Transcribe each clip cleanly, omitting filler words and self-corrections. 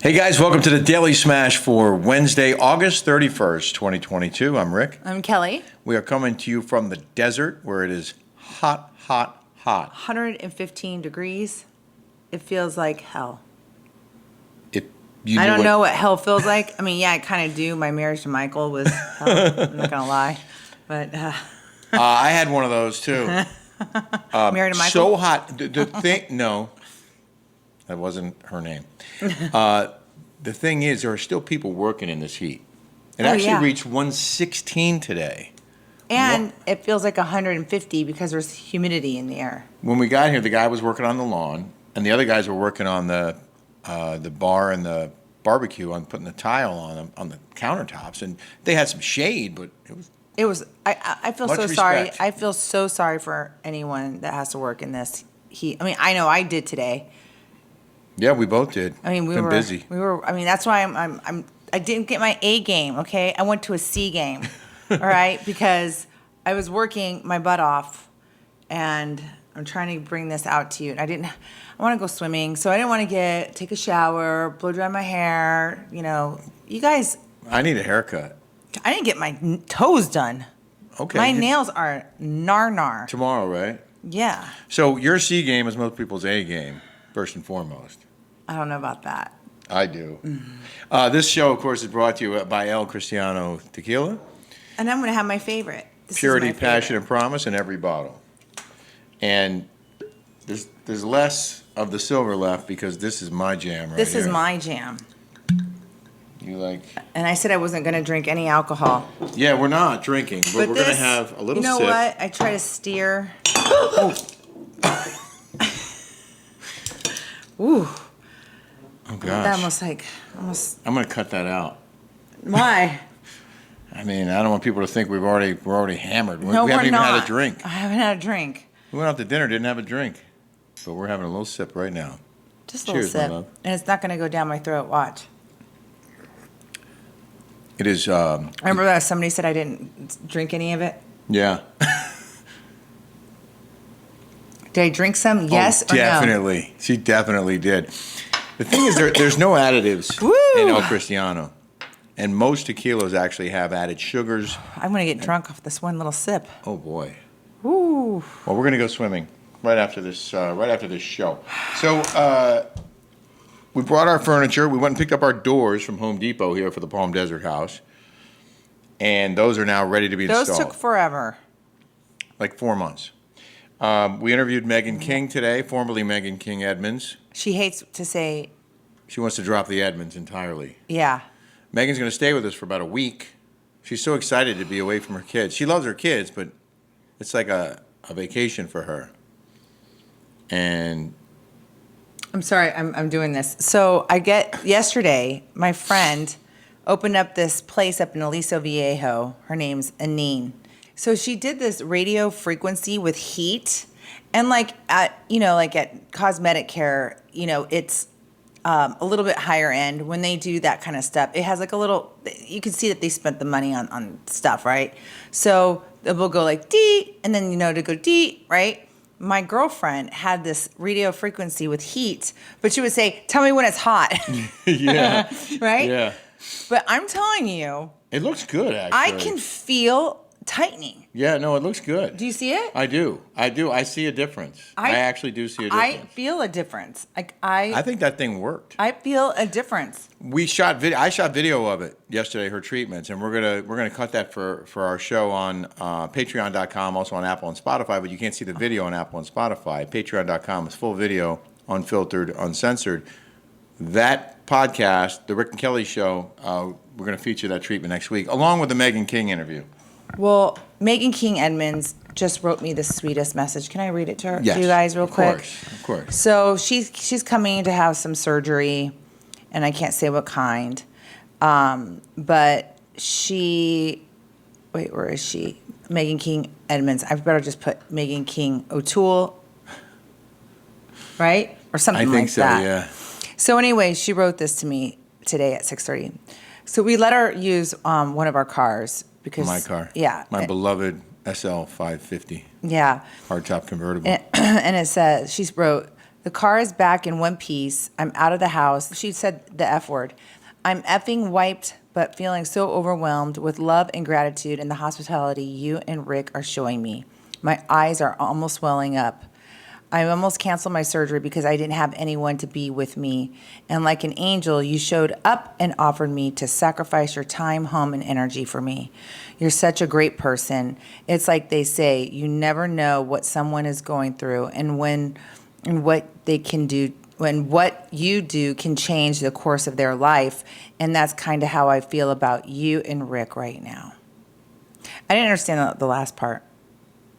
Hey guys, welcome to the Daily Smash for Wednesday, August 31st, 2022. I'm Rick. I'm Kelly. We are coming to you from the desert where it is hot, hot, hot. 115 degrees. It feels like hell. I don't know what hell feels like. I mean, yeah, I kind of do. My marriage to Michael was hell. I'm not going to lie. But I had one of those too. married to Michael? So hot. The thing, no, that wasn't her name. The thing is, there are still people working in this heat. It reached 116 today. And it feels like 150 because there's humidity in the air. When we got here, the guy was working on the lawn, and the other guys were working on the bar and the barbecue, on putting the tile on the countertops, and they had some shade, but it was. I feel so sorry. I feel so sorry for anyone that has to work in this heat. I mean, I know I did today. Yeah, we both did. I mean, we were busy. I mean, that's why I didn't get my A game. Okay, I went to a C game. All right, because I was working my butt off, and I'm trying to bring this out to you. And I want to go swimming, so I didn't want to take a shower, blow dry my hair. You know, you guys. I need a haircut. I didn't get my toes done. Okay. My nails are nar. Tomorrow, right? Yeah. So your C game is most people's A game, first and foremost. I don't know about that. I do. This show, of course, is brought to you by Cristiano Tequila. And I'm going to have my favorite. Purity, passion, and promise in every bottle. And there's less of the silver left because this is my jam right This here. is my jam. You like? And I said I wasn't going to drink any alcohol. Yeah, we're not drinking, but we're going to have a little sip. You know what? I try to steer. Ooh. Oh, gosh. That almost. I'm going to cut that out. Why? I mean, I don't want people to think we're already hammered. No, we haven't we're not. even had a drink. I haven't had a drink. We went out to dinner, didn't have a drink. But we're having a little sip right now. Just a little sip. My love. And it's not going to go down my throat. Watch. It is. Remember that somebody said I didn't drink any of it? Yeah. Did I drink some? Yes or no? Definitely. She definitely did. The thing is, there's no additives in El Cristiano. And most tequilas actually have added sugars. I'm going to get drunk off this one little sip. Oh, boy. Ooh. Well, we're going to go swimming right after this show. So we brought our furniture. We went and picked up our doors from Home Depot here for the Palm Desert house. And those are now ready to be installed. Those took forever. Like 4 months. We interviewed Megan King today, formerly Megan King Edmonds. She hates to say. She wants to drop the Edmonds entirely. Yeah. Megan's going to stay with us for about a week. She's so excited to be away from her kids. She loves her kids, but it's like a vacation for her. And I'm sorry, I'm doing this. So yesterday, my friend opened up this place up in Aliso Viejo. Her name's Anine. So she did this radio frequency with heat, and like at cosmetic care, it's a little bit higher end when they do that kind of stuff. It has like a little, you can see that they spent the money on stuff, right? So it will go like dee, and then to go dee, right? My girlfriend had this radio frequency with heat, but she would say, "Tell me when it's hot." Yeah. Right? Yeah. But I'm telling you, it looks good, actually. I can feel tightening. Yeah, no, it looks good. Do you see it? I do. I see a difference. I actually do see a difference. I feel a difference. I think that thing worked. I feel a difference. I shot video of it yesterday, her treatments, and we're gonna cut that for our show on Patreon.com, also on Apple and Spotify. But you can't see the video on Apple and Spotify. Patreon.com is full video, unfiltered, uncensored. That podcast, the Rick and Kelly Show, we're gonna feature that treatment next week, along with the Megan King interview. Well, Megan King Edmonds just wrote me the sweetest message. Can I read it to her? Yes, you guys real quick? Of course. So she's coming to have some surgery, and I can't say what kind. But where is she? Megan King Edmonds. I better just put Megan King O'Toole, right? Or something like that. I think so, yeah. So anyway, she wrote this to me today at 6:30. So we let her use one of our cars. Because, my car. Yeah. My beloved SL 550. Yeah. Hardtop convertible. And it says, she wrote, The car is back in one piece. I'm out of the house. She said the F word. I'm effing wiped, but feeling so overwhelmed with love and gratitude and the hospitality you and Rick are showing me. My eyes are almost welling up. I almost canceled my surgery because I didn't have anyone to be with me. And like an angel, you showed up and offered me to sacrifice your time, home, and energy for me. You're such a great person. It's like they say, you never know what someone is going through and what they can do, when what you do can change the course of their life. And that's kind of how I feel about you and Rick right now. I didn't understand the last part.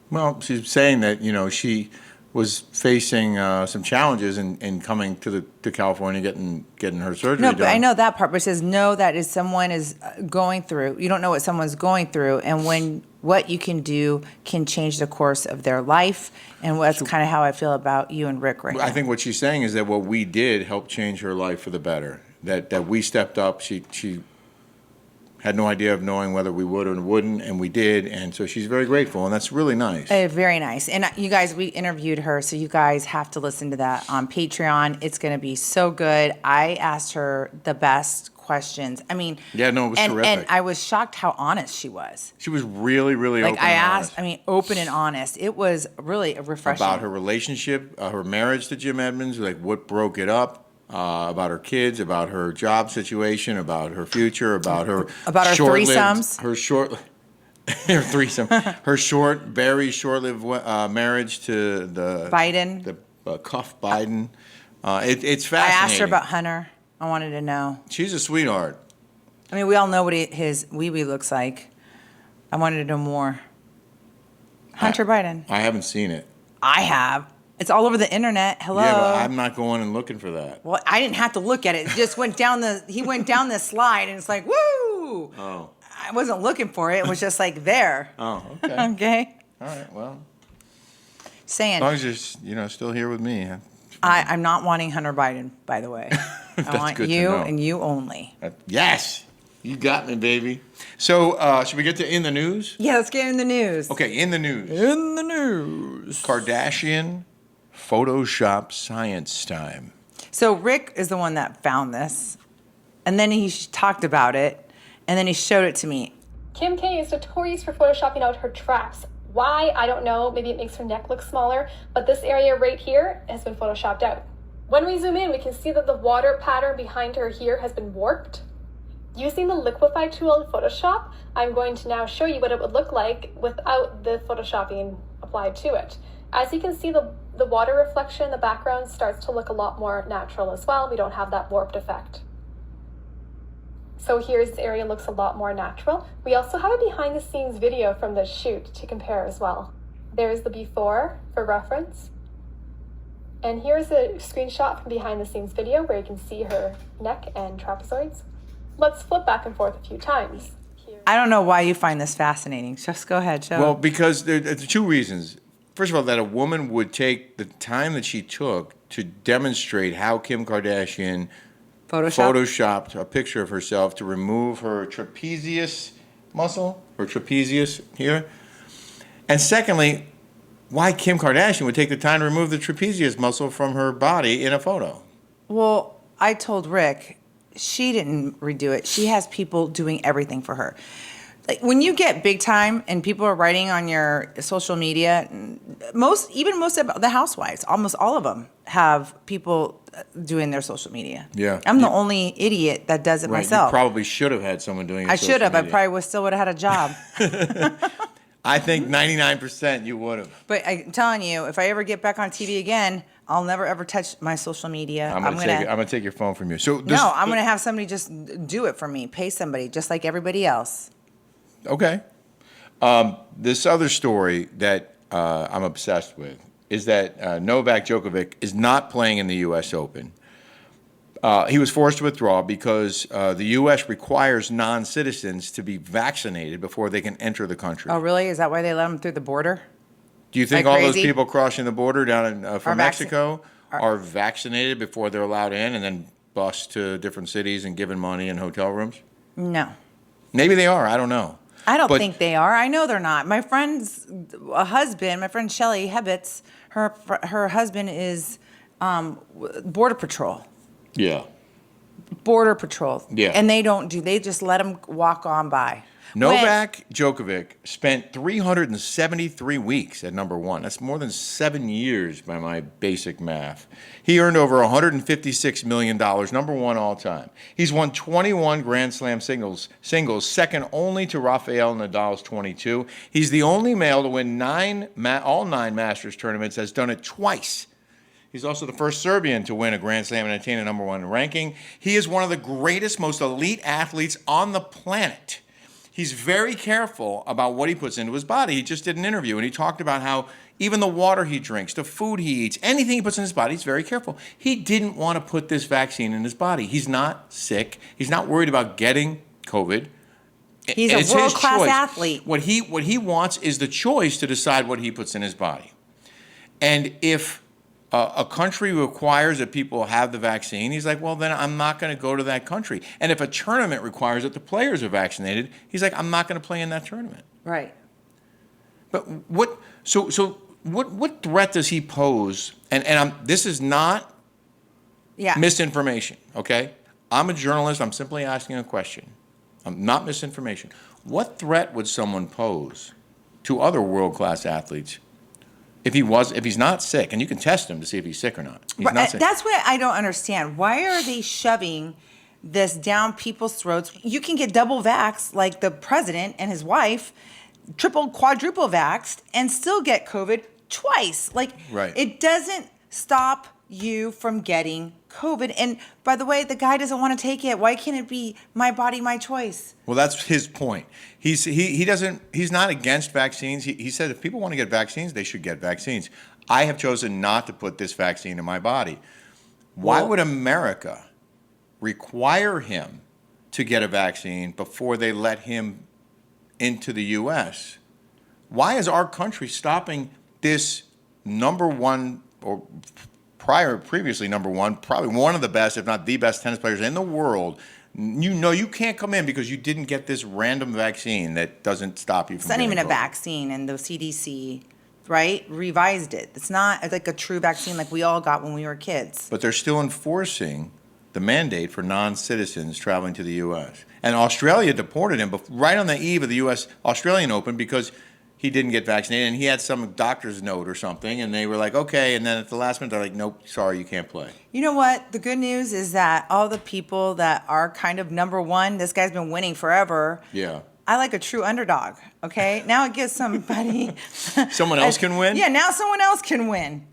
Well, she's saying that, she was facing some challenges in coming to California, getting her surgery No, done. but I know that part. But it says know that is someone is going through. You don't know what someone's going through, and when what you can do can change the course of their life. And that's kind of how I feel about you and Rick right now. I think what she's saying is that what we did helped change her life for the better. That we stepped up. She had no idea of knowing whether we would or wouldn't, and we did, and so she's very grateful, and that's really nice. Very nice. And you guys, we interviewed her, so you guys have to listen to that on Patreon. It's going to be so good. I asked her the best questions. I mean, yeah, no, it was terrific. And I was shocked how honest she was. She was really, really like open I and asked, honest. I mean, open and honest. It was really refreshing. About her relationship, her marriage to Jim Edmonds, like what broke it up. About her kids, about her job situation, about her future, about her threesomes, her threesome, very short-lived marriage to the Biden, the Cuff Biden. It's fascinating. I asked her about Hunter. I wanted to know. She's a sweetheart. I mean, we all know what his wee-wee looks like. I wanted to know more. Hunter Biden. I haven't seen it. I have. It's all over the internet. Hello. Yeah, but I'm not going and looking for that. Well, I didn't have to look at it. It just went down he went down the slide, and it's like, woo! Oh. I wasn't looking for it. It was just like there. Oh, okay. Okay. All right, well. Saying. As long as you're, still here with me. I'm not wanting Hunter Biden, by the way. I want you and you only. Yes. You got me, baby. So, should we get to In the News? Yeah, let's get in the news. Okay, In the News. In the news. Kardashian Photoshop science time. So Rick is the one that found this, and then he talked about it, and then he showed it to me. Kim K is notorious for photoshopping out her traps. Why? I don't know. Maybe it makes her neck look smaller, but this area right here has been photoshopped out. When we zoom in, we can see that the water pattern behind her here has been warped. Using the liquify tool in Photoshop, I'm going to now show you what it would look like without the photoshopping applied to it. As you can see, the water reflection in the background starts to look a lot more natural as well. We don't have that warped effect. So here's this area looks a lot more natural. We also have a behind the scenes video from the shoot to compare as well. There's the before for reference. And here's a screenshot from behind the scenes video where you can see her neck and trapezoids. Let's flip back and forth a few times. I don't know why you find this fascinating. Just go ahead, show. Well, because there's two reasons. First of all, that a woman would take the time that she took to demonstrate how Kim Kardashian photoshopped a picture of herself to remove her trapezius muscle, her trapezius here. And secondly, why Kim Kardashian would take the time to remove the trapezius muscle from her body in a photo. Well, I told Rick, she didn't redo it. She has people doing everything for her. Like when you get big time and people are writing on your social media, most of the Housewives, almost all of them have people doing their social media. Yeah. I'm the only idiot that does it myself. You probably should have had someone doing it. I should have. I probably still would have had a job. I think 99% you would have. But I'm telling you, if I ever get back on TV again, I'll never ever touch my social media. I'm gonna take your phone from you. So I'm gonna have somebody just do it for me. Pay somebody, just like everybody else. Okay. This other story that I'm obsessed with is that Novak Djokovic is not playing in the U.S. Open. He was forced to withdraw because the U.S. requires non-citizens to be vaccinated before they can enter the country. Oh, really? Is that why they let them through the border? Do you think Like all those crazy? people crossing the border down from Are Mexico are vaccinated before they're allowed in and then bused to different cities and given money and hotel rooms? No. Maybe they are. I don't know. I don't think they are. I know they're not. My friend's husband, my friend Shelly Hebitz, her husband is Border Patrol. Yeah. Border Patrol. Yeah. And they just let them walk on by. Novak Djokovic spent 373 weeks at number one. That's more than 7 years by my basic math. He earned over $156 million, number one all time. He's won 21 Grand Slam singles, second only to Rafael Nadal's 22. He's the only male to win all nine Masters tournaments, has done it twice. He's also the first Serbian to win a Grand Slam and attain a number one ranking. He is one of the greatest, most elite athletes on the planet. He's very careful about what he puts into his body. He just did an interview, and he talked about how even the water he drinks, the food he eats, anything he puts in his body, he's very careful. He didn't want to put this vaccine in his body. He's not sick. He's not worried about getting COVID. He's a world-class athlete. What he wants is the choice to decide what he puts in his body. And if a country requires that people have the vaccine, he's like, well, then I'm not going to go to that country. And if a tournament requires that the players are vaccinated, he's like, I'm not going to play in that tournament. Right. But what threat does he pose? And this is not misinformation, okay? I'm a journalist. I'm simply asking a question. I'm not misinformation. What threat would someone pose to other world-class athletes if he's not sick, and you can test him to see if he's sick or not? He's not sick. That's what I don't understand. Why are they shoving this down people's throats? You can get double vaxxed, like the president and his wife, triple, quadruple vaxxed, and still get COVID twice. Like, It doesn't stop you from getting COVID. And by the way, the guy doesn't want to take it. Why can't it be my body, my choice? Well, that's his point. He's not against vaccines. He said if people want to get vaccines, they should get vaccines. I have chosen not to put this vaccine in my body. Why would America require him to get a vaccine before they let him into the U.S.? Why is our country stopping this number one, or previously number one, probably one of the best, if not the best tennis players in the world? You can't come in because you didn't get this random vaccine that doesn't stop you from getting COVID. It's not even a vaccine, and the CDC, right, revised it. It's not like a true vaccine like we all got when we were kids. But they're still enforcing the mandate for non-citizens traveling to the U.S. And Australia deported him right on the eve of the U.S.-Australian Open because he didn't get vaccinated, and he had some doctor's note or something, and they were like, okay, and then at the last minute, they're like, nope, sorry, you can't play. You know what? The good news is that all the people that are kind of number one, this guy's been winning forever. Yeah. I like a true underdog, okay? Now it gives somebody... Someone else can win? Yeah, now someone else can win,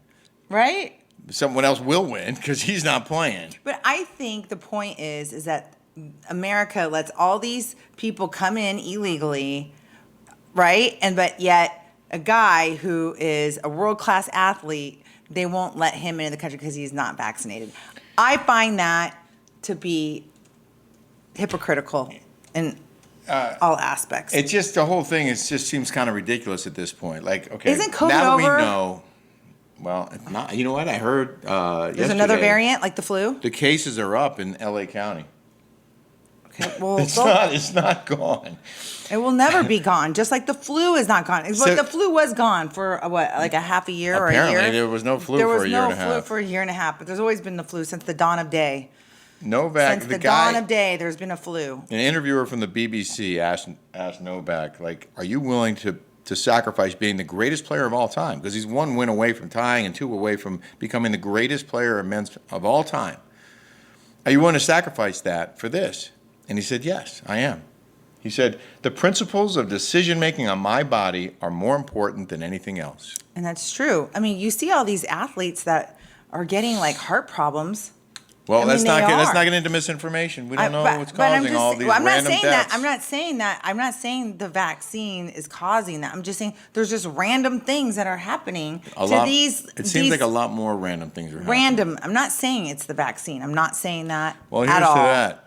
right? Someone else will win because he's not playing. But I think the point is that America lets all these people come in illegally, right? But yet a guy who is a world-class athlete, they won't let him into the country because he's not vaccinated. I find that to be hypocritical in all aspects. It's just, the whole thing just seems kind of ridiculous at this point. Like, okay, isn't COVID now that over? we know, well, it's not. You know what? I heard there's another variant like the flu? The cases are up in L.A. County. Okay, well, it's not gone. It will never be gone, just like the flu is not gone. But the flu was gone for, like a half a year or a year? Apparently, there was no flu for a year and a half. There was no flu for a year and a half, but there's always been the flu since the dawn of day. Novak, since the dawn of day, there's been a flu. An interviewer from the BBC asked Novak, like, are you willing to sacrifice being the greatest player of all time? Because he's one win away from tying and two away from becoming the greatest player of all time. Are you willing to sacrifice that for this? And he said, yes, I am. He said, the principles of decision-making on my body are more important than anything else. And that's true. I mean, you see all these athletes that are getting, like, heart problems. Well, let's not get into misinformation. We don't know what's causing all these random deaths. I'm not saying that. I'm not saying the vaccine is causing that. I'm just saying there's just random things that are happening It seems like a lot more random things are happening. Random. I'm not saying it's the vaccine. I'm not saying that well, here's at all. To that.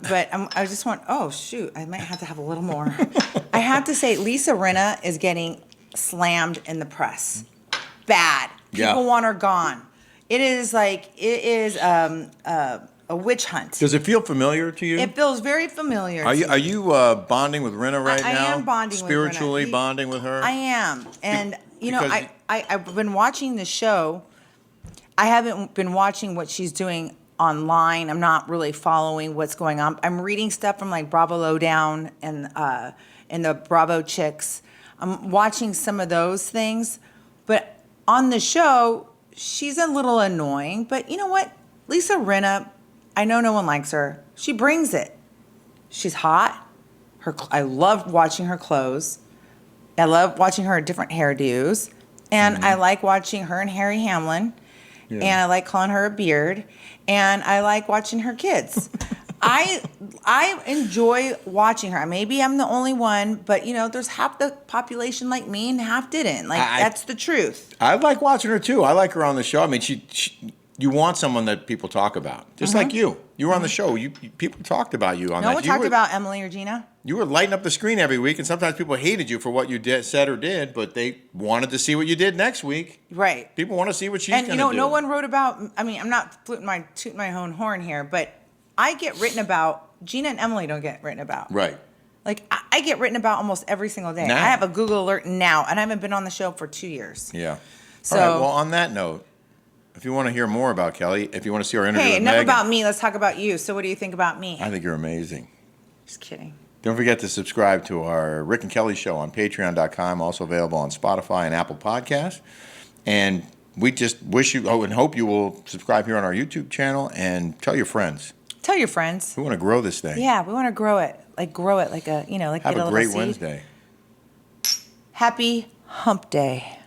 But I just want, oh, shoot, I might have to have a little more. I have to say, Lisa Rinna is getting slammed in the press. Bad. People want her gone. It is a witch hunt. Does it feel familiar to you? It feels very familiar. Are you bonding with Rinna right now? I am bonding spiritually with Rinna. Bonding with her? I am. And, I've been watching the show. I haven't been watching what she's doing online. I'm not really following what's going on. I'm reading stuff from like Bravo Lowdown and the Bravo Chicks. I'm watching some of those things, but on the show, she's a little annoying. But you know what? Lisa Rinna, I know no one likes her. She brings it. She's hot. I love watching her clothes. I love watching her different hairdos. And I like watching her and Harry Hamlin. Yeah. And I like calling her a beard. And I like watching her kids. I enjoy watching her. Maybe I'm the only one, but you know, there's half the population like me and half didn't. Like that's the truth. I like watching her too. I like her on the show. I mean, you want someone that people talk about, just like you. You were on the show. People talked about you on that. No one talked about Emily or Gina. You were lighting up the screen every week, and sometimes people hated you for what you said or did, but they wanted to see what you did next week. Right. People want to see what she's going to do. And no one wrote about. I mean, I'm not tooting my own horn here, but I get written about. Gina and Emily don't get written about. Right. Like I get written about almost every single day. Now. I have a Google alert now, and I haven't been on the show for 2 years. Yeah. So, all right. Well, on that note, if you want to hear more about Kelly, if you want to see our interview with enough Megan, about me. Let's talk about you. So what do you think about me? I think you're amazing. Just kidding. Don't forget to subscribe to our Rick and Kelly show on patreon.com, also available on Spotify and Apple Podcasts. And we just wish you and hope you will subscribe here on our YouTube channel and tell your friends. Tell your friends. We want to grow this thing. Yeah, we want to grow it like a, like have get a little great seed. Wednesday. Happy Hump Day.